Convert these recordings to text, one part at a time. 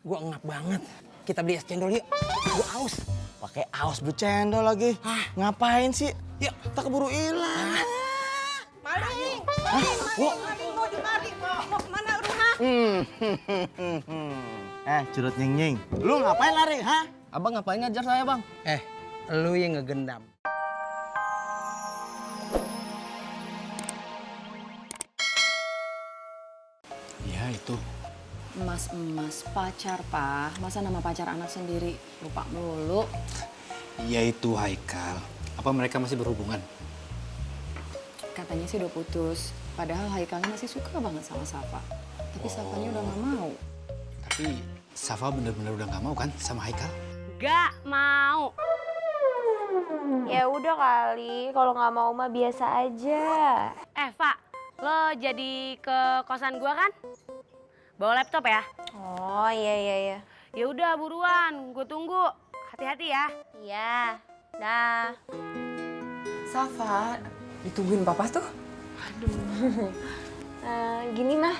Gua ngap banget. Kita beli es cendol yuk. Gua aus. Pakai aus beli cendol lagi. Ngapain sih? Yuk. Tak keburu hilang. Maling! Maling mau dimari. Mau kemana rumah? Curut nying-nying. Lu ngapain lari, ha? Abang ngapain ngajar saya, Bang? Lu yang ngegendam. Ya itu. Emas pacar, Pak. Masa nama pacar anak sendiri lupa melulu? Ya itu Haikal. Apa mereka masih berhubungan? Katanya sih udah putus. Padahal Haikalnya masih suka banget sama Safa. Tapi Safanya udah gak mau. Tapi Safa bener-bener udah gak mau kan sama Haikal? Gak mau. Ya udah kali, kalau nggak mau mah biasa aja. Pak, lo jadi ke kosan gua kan? Bawa laptop ya? Oh iya. Ya udah buruan, gue tunggu. Hati-hati ya. Iya, dah. Safa, ditungguin papa tuh. Gini mah,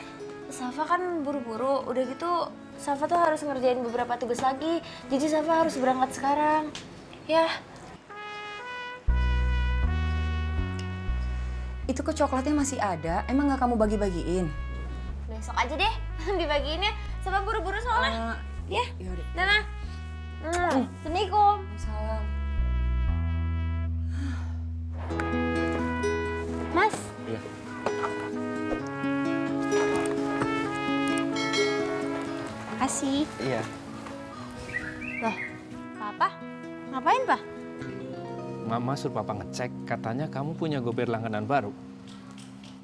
Safa kan buru-buru. Udah gitu, Safa tuh harus ngerjain beberapa tugas lagi. Jadi Safa harus berangkat sekarang. Ya. Itu kok coklatnya masih ada? Emang gak kamu bagi-bagiin? Besok aja deh dibagiinnya. Safa buru-buru soalnya. Ya. Yaudah. Dah. Assalamualaikum. Salam. Mas. Iya. Makasih. Iya. Loh, Papa? Ngapain, Pak? Mama suruh papa ngecek, katanya kamu punya gober langganan baru.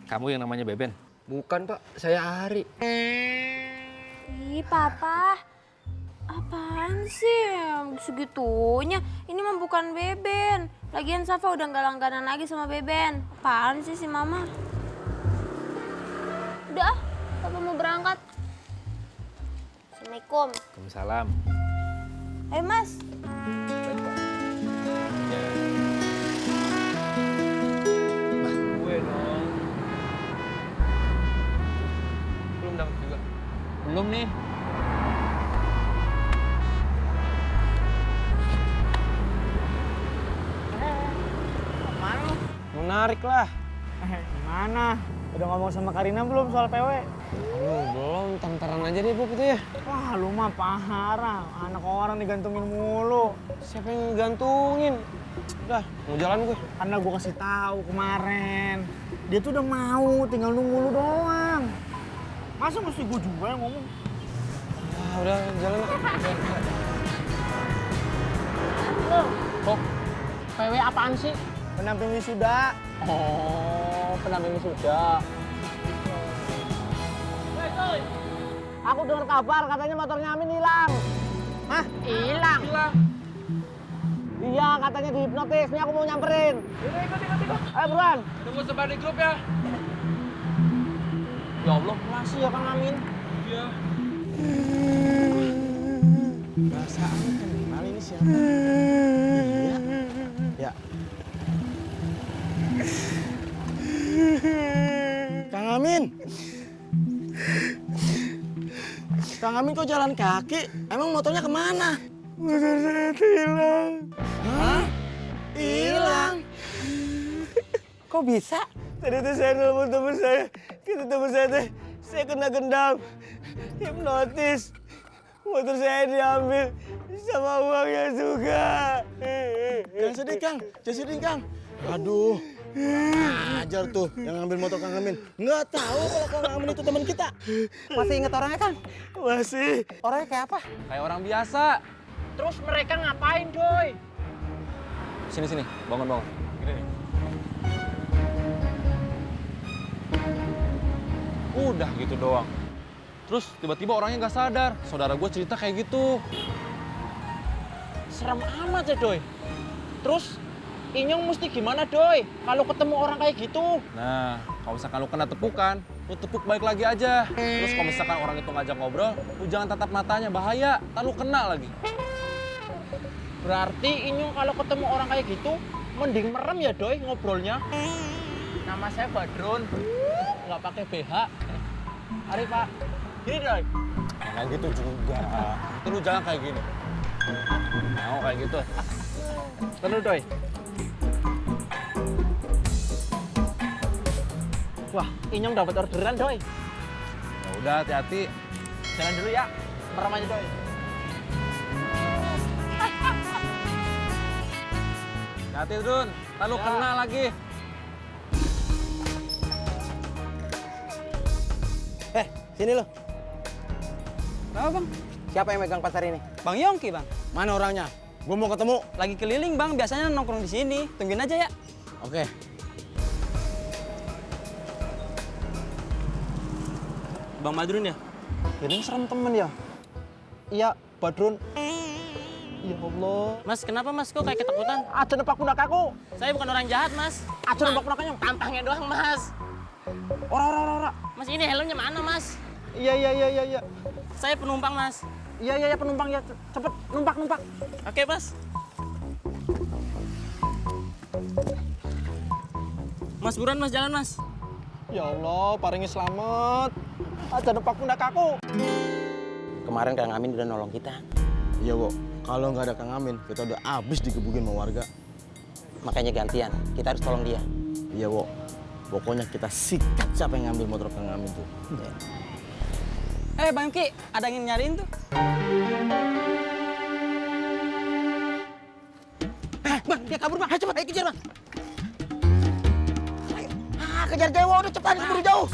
Kamu yang namanya Beben? Bukan, Pak. Saya Ari. Ih, Papa. Apaan sih? Segitunya. Ini mah bukan Beben. Lagian Safa udah nggak langganan lagi sama Beben. Apaan sih si Mama? Udah, Papa mau berangkat. Assalamualaikum. Waalaikumsalam. Ayo, Mas. Gue dong. Belum dapat juga. Belum nih. Menarik lah. Gimana? Udah ngomong sama Karina belum soal PW? Belum. Tamparan aja deh, Bu, gitu ya. Wah, lu mah parah. Anak orang digantungin mulu. Siapa yang ngegantungin? Udah, mau jalan gue. Karena gue kasih tahu kemarin. Dia tuh udah mau, tinggal nunggu lu doang. Masa mesti gue juga yang ngomong? Udah, jalan. Kok PW apaan sih? Pendamping wisuda. Oh, pendamping wisuda. Aku dengar kabar katanya motornya Amin hilang. Hah? Hilang? Iya, katanya dihipnotis. Nih aku mau nyamperin. Ikut. Ayo buruan. Tunggu sebar di grup ya. Ya Allah, masih ya Kang Amin? Iya. Perasaan kenal ini siapa? Iya. Ya. Kang Amin. Kang Amin kok jalan kaki? Emang motornya kemana? Motor saya hilang. Hah? Hilang? Kok bisa? Tadi tuh saya nelfon temen saya. Kata temen saya kena gendam. Hipnotis. Motor saya diambil sama uangnya juga. Jangan sedih, Kang. Jangan sedih, Kang. Aduh. Ajar tuh yang ngambil motor Kang Amin. Nggak tahu kalau Kang Amin itu teman kita. Masih ingat orangnya, Kang? Masih. Orangnya kayak apa? Kayak orang biasa. Terus mereka ngapain, Coy? Sini, bangun. Gini nih. Udah gitu doang. Terus tiba-tiba orangnya nggak sadar. Saudara gue cerita kayak gitu. Serem amat ya, Doi. Terus Inyong mesti gimana, Doi? Kalau ketemu orang kayak gitu? Nah, kalau misalkan lu kena tepukan, lu tepuk balik lagi aja. Terus kalau misalkan orang itu ngajak ngobrol, lu jangan tatap matanya, bahaya. Ntar lu kena lagi. Berarti Inyong kalau ketemu orang kayak gitu, mending merem ya, Doi, ngobrolnya? Nama saya Badrun. Nggak pakai BH. Mari, Pak. Gini, Doi. Nggak gitu juga. Itu lu jangan kayak gini. Mau kayak gitu. Terus Doi. Wah, Inyong dapat orderan, Doi. Ya udah hati-hati. Jalan dulu ya. Merem aja, Doi. Hati Dun, lalu kena lagi. Sini lo. Kenapa bang? Siapa yang megang pasar ini? Bang Yongki bang. Mana orangnya? Gue mau ketemu. Lagi keliling bang, biasanya nongkrong di sini. Tungguin aja ya. Oke. Bang Badrun ya? Ini serem temen ya? Iya, Badrun. Ya Allah. Mas, kenapa mas? Kok kayak ketakutan? Aja nempak pundak aku. Saya bukan orang jahat mas. Aja nempak pundaknya. Tampangnya doang mas. Ora. Mas ini helmnya mana mas? Iya. Saya penumpang mas. Iya, penumpang ya. Cepet, numpak. Oke mas. Mas buruan mas, jalan mas. Ya Allah, paringi selamat. Aja nempak pundak aku. Kemarin Kang Amin udah nolong kita. Iya, Wo. Kalau nggak ada Kang Amin, kita udah abis digebukin sama warga. Makanya gantian, kita harus tolong dia. Iya, Wo. Pokoknya kita sikat siapa yang ngambil motor Kang Amin tuh. Bang Yongki, ada yang nyariin tuh. Bang, dia kabur bang. Ayo cepat, ayo kejar bang. Ayo. Kejar Dewa, udah cepat, keburu jauh.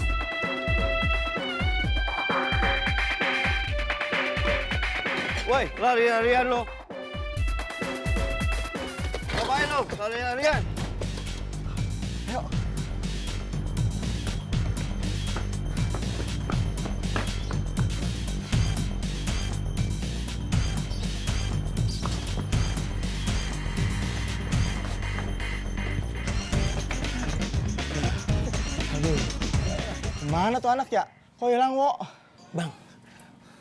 Woi, lari-larian lo. Ngapain lo? Lari-larian. Ayo. Aduh, mana tuh anak ya? Kok hilang, Wo? Bang,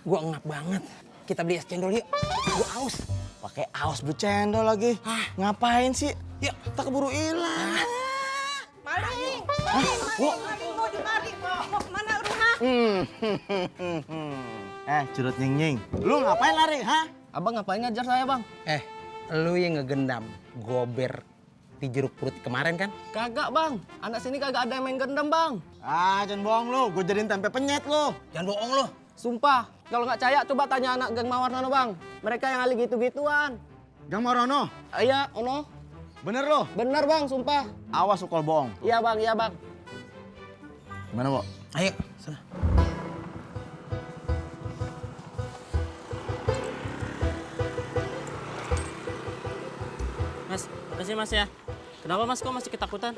gua ngap banget. Kita beli es cendol yuk. Gua aus. Pakai aus beli cendol lagi. Ngapain sih? Yuk. Tak keburu hilang. Maling! Wo. Maling mau dimari, mau kemana Ruha? Curut nying-nying. Lu ngapain lari, ha? Abang ngapain ngajar saya bang? Lu yang ngegendam gober di jeruk perut kemarin kan? Kagak bang, anak sini kagak ada yang main gendam bang. Jangan bohong lu. Gue jadiin tempe penyet lu. Jangan bohong lu. Sumpah, kalau nggak percaya coba tanya anak geng Mawar Nono bang. Mereka yang ahli gitu-gituan. Gang Marono. Iya, Ono. Bener lu. Bener bang, sumpah. Awas lu kalau bohong. Iya bang, iya bang. Gimana, Wo? Ayo, sana. Mas, makasih mas ya. Kenapa mas kok masih ketakutan?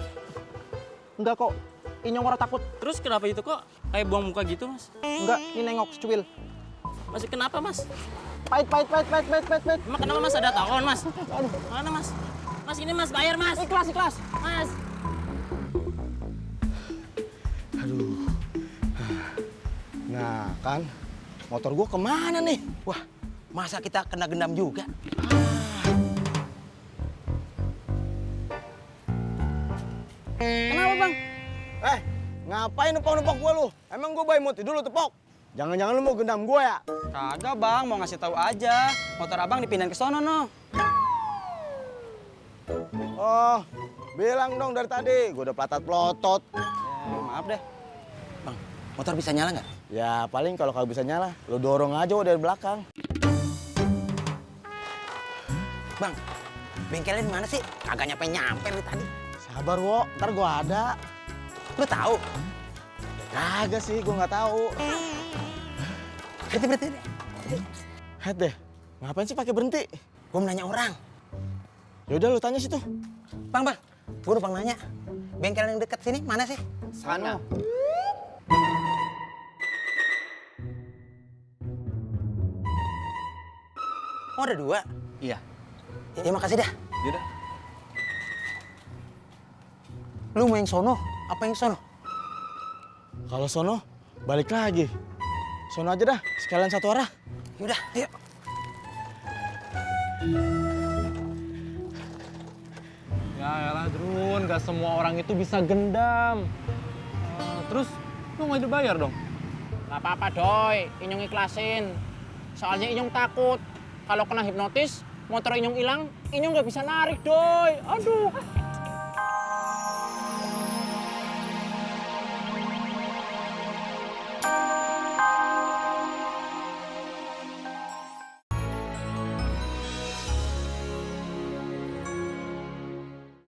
Enggak kok. Inyong orang takut. Terus kenapa itu kok kayak buang muka gitu mas? Enggak, ini nengok secuil. Masih kenapa mas? Pahit. Emang kenapa mas ada tawon mas? Aduh, mana mas? Mas ini mas bayar mas. Ikhlas. Mas. Aduh. Nah, kan. Motor gua kemana nih? Wah, masa kita kena gendam juga? Kenapa bang? Ngapain numpang gua lu? Emang gua bayi mau tidur lu tepok? Jangan-jangan lu mau gendam gua ya? Kagak bang, mau ngasih tahu aja. Motor abang dipindahin ke sono no. Oh, bilang dong dari tadi. Gua udah pelatot-pelotot. Maaf deh. Bang, motor bisa nyala nggak? Ya paling kalau bisa nyala, lu dorong aja dari belakang. Bang, bengkelnya di mana sih? Kagak nyampe dari tadi. Sabar, Wo. Ntar gua ada. Lu tahu? Kagak sih, gua nggak tahu. Berhenti. Head deh. Ngapain sih pakai berhenti? Gua mau nanya orang. Yaudah lu tanya situ. Bang, gua numpang nanya. Bengkel yang dekat sini mana sih? Sana. Oh, ada 2? Iya. Ya, makasih dah. Yaudah. Lu mau yang sono? Apa yang sono? Kalau sono, balik lagi. Sono aja dah, sekalian satu arah. Yaudah, ayo. Ya elah Drun, gak semua orang itu bisa gendam. Terus lu nggak dibayar dong? Gak apa-apa, Doi. Inyong ikhlasin. Soalnya Inyong takut kalau kena hipnotis, motor Inyong hilang, Inyong nggak bisa narik, Doi. Aduh.